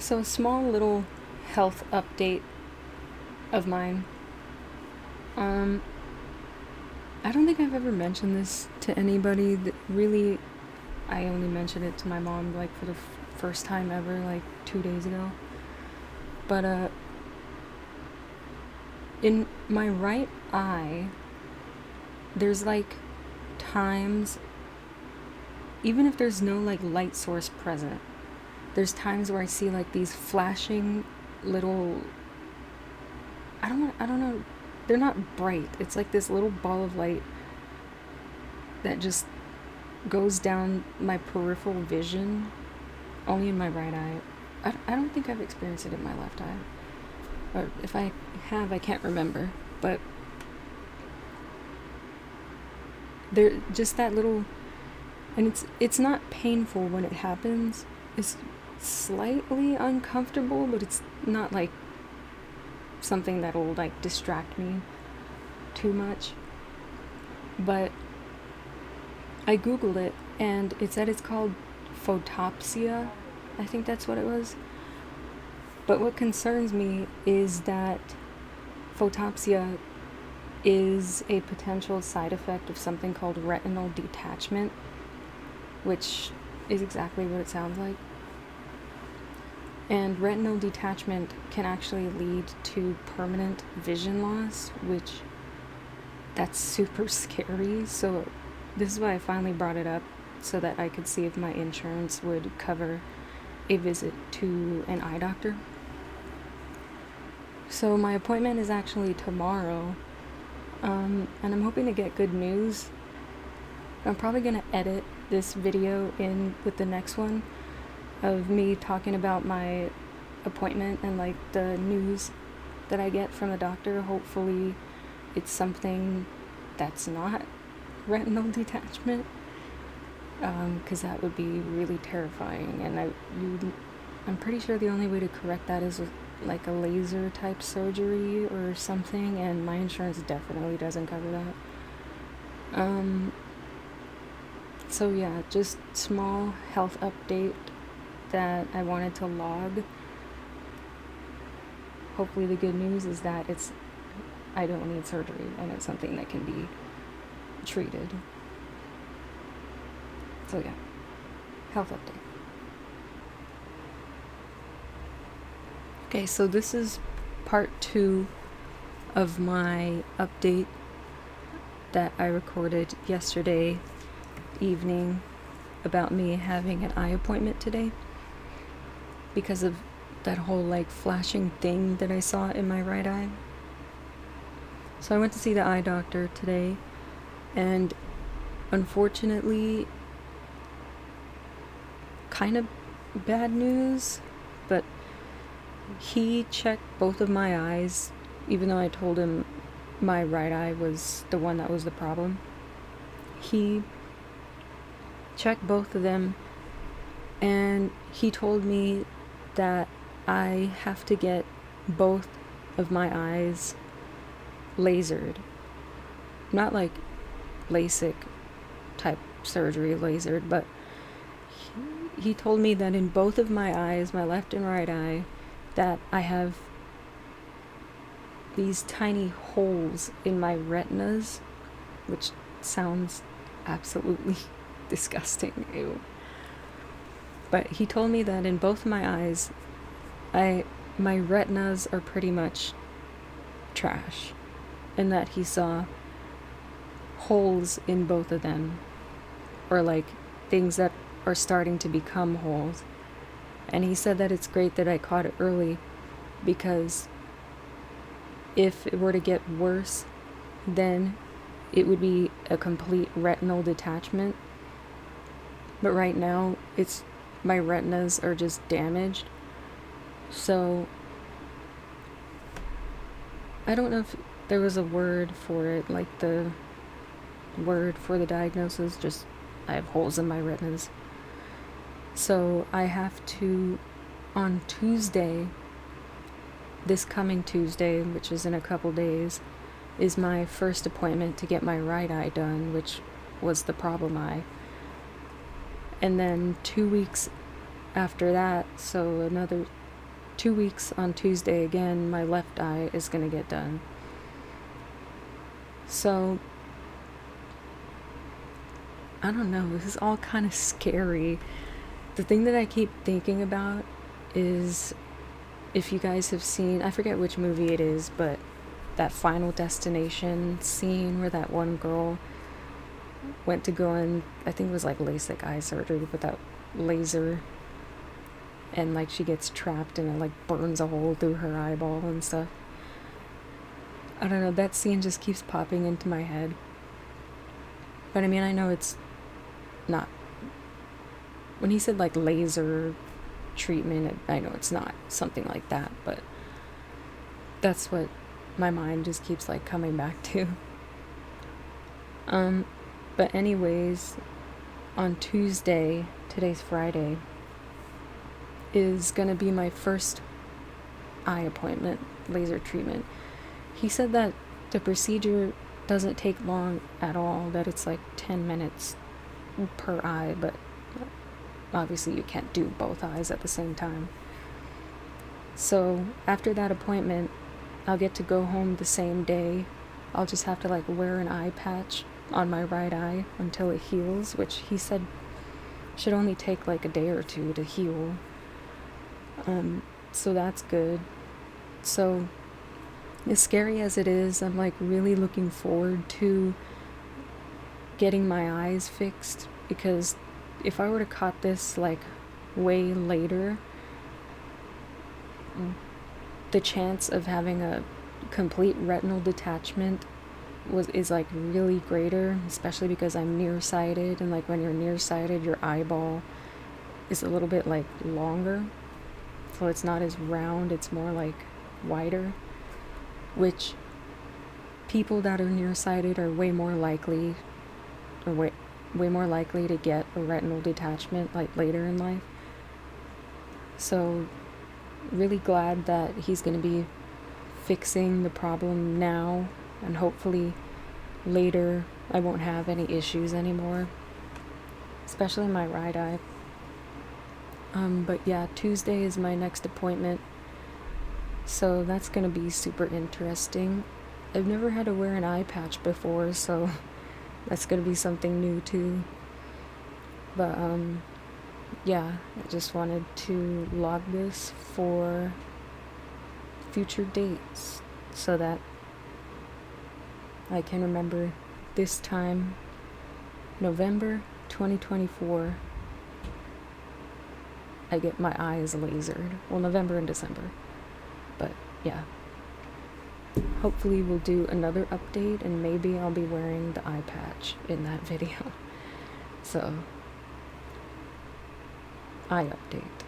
So, a small little health update of mine. Um, I don't think I've ever mentioned this to anybody. Really, I only mentioned it to my mom like for the first time ever, like 2 days ago. But in my right eye, there's like times, even if there's no like light source present, there's times where I see like these flashing little, I don't know, they're not bright. It's like this little ball of light that just goes down my peripheral vision, only in my right eye. I don't think I've experienced it in my left eye. Or if I have, I can't remember. But there, just that little, and it's not painful when it happens. It's slightly uncomfortable, but it's not like something that'll like distract me too much. But I googled it, and it said it's called photopsia. I think that's what it was. But what concerns me is that photopsia is a potential side effect of something called retinal detachment, which is exactly what it sounds like. And retinal detachment can actually lead to permanent vision loss, which that's super scary. So this is why I finally brought it up, so that I could see if my insurance would cover a visit to an eye doctor. So my appointment is actually tomorrow, and I'm hoping to get good news. I'm probably going to edit this video in with the next one of me talking about my appointment and like the news that I get from the doctor. Hopefully it's something that's not retinal detachment, because that would be really terrifying, and I'm pretty sure the only way to correct that is with like a laser type surgery or something, and my insurance definitely doesn't cover that. So yeah, just small health update that I wanted to log. Hopefully the good news is that I don't need surgery, and it's something that can be treated. So yeah, health update. Okay, so this is part 2 of my update that I recorded yesterday evening about me having an eye appointment today because of that whole like flashing thing that I saw in my right eye. So I went to see the eye doctor today, and unfortunately, kind of bad news, but he checked both of my eyes, even though I told him my right eye was the one that was the problem. He checked both of them, and he told me that I have to get both of my eyes lasered. Not like LASIK type surgery lasered, but he told me that in both of my eyes, my left and right eye, that I have these tiny holes in my retinas, which sounds absolutely disgusting. Ew. But he told me that in both my eyes, my retinas are pretty much trash, and that he saw holes in both of them, or like things that are starting to become holes. And he said that it's great that I caught it early, because if it were to get worse, then it would be a complete retinal detachment. But right now, my retinas are just damaged. So I don't know if there was a word for it, like the word for the diagnosis, just I have holes in my retinas. So I have to, on Tuesday, this coming Tuesday, which is in a couple days, is my first appointment to get my right eye done, which was the problem eye. And then 2 weeks after that, so another 2 weeks on Tuesday again, my left eye is gonna get done. So, I don't know, this is all kind of scary. The thing that I keep thinking about is, if you guys have seen, I forget which movie it is, but that Final Destination scene where that one girl went to go in, I think it was like LASIK eye surgery with that laser, and like she gets trapped and it like burns a hole through her eyeball and stuff. I don't know, that scene just keeps popping into my head. But I mean, I know it's not, when he said like laser treatment, I know it's not something like that, but that's what my mind just keeps like coming back to. But anyways, on Tuesday, today's Friday, is gonna be my first eye appointment, laser treatment. He said that the procedure doesn't take long at all, that it's like 10 minutes per eye, but obviously you can't do both eyes at the same time. So after that appointment, I'll get to go home the same day. I'll just have to like wear an eye patch on my right eye until it heals, which he said should only take like a day or two to heal. So that's good. So as scary as it is, I'm like really looking forward to getting my eyes fixed, because if I were to caught this like way later, the chance of having a complete retinal detachment is like really greater, especially because I'm nearsighted, and like when you're nearsighted, your eyeball is a little bit like longer, so it's not as round, it's more like wider, which people that are nearsighted are way more likely to get a retinal detachment like later in life. So really glad that he's going to be fixing the problem now, and hopefully later I won't have any issues anymore, especially my right eye. But yeah, Tuesday is my next appointment, so that's going to be super interesting. I've never had to wear an eye patch before, so that's going to be something new too. But yeah, I just wanted to log this for future dates so that I can remember this time, November 2024, I get my eyes lasered. Well, November and December. But yeah, hopefully we'll do another update, and maybe I'll be wearing the eye patch in that video. So, eye update.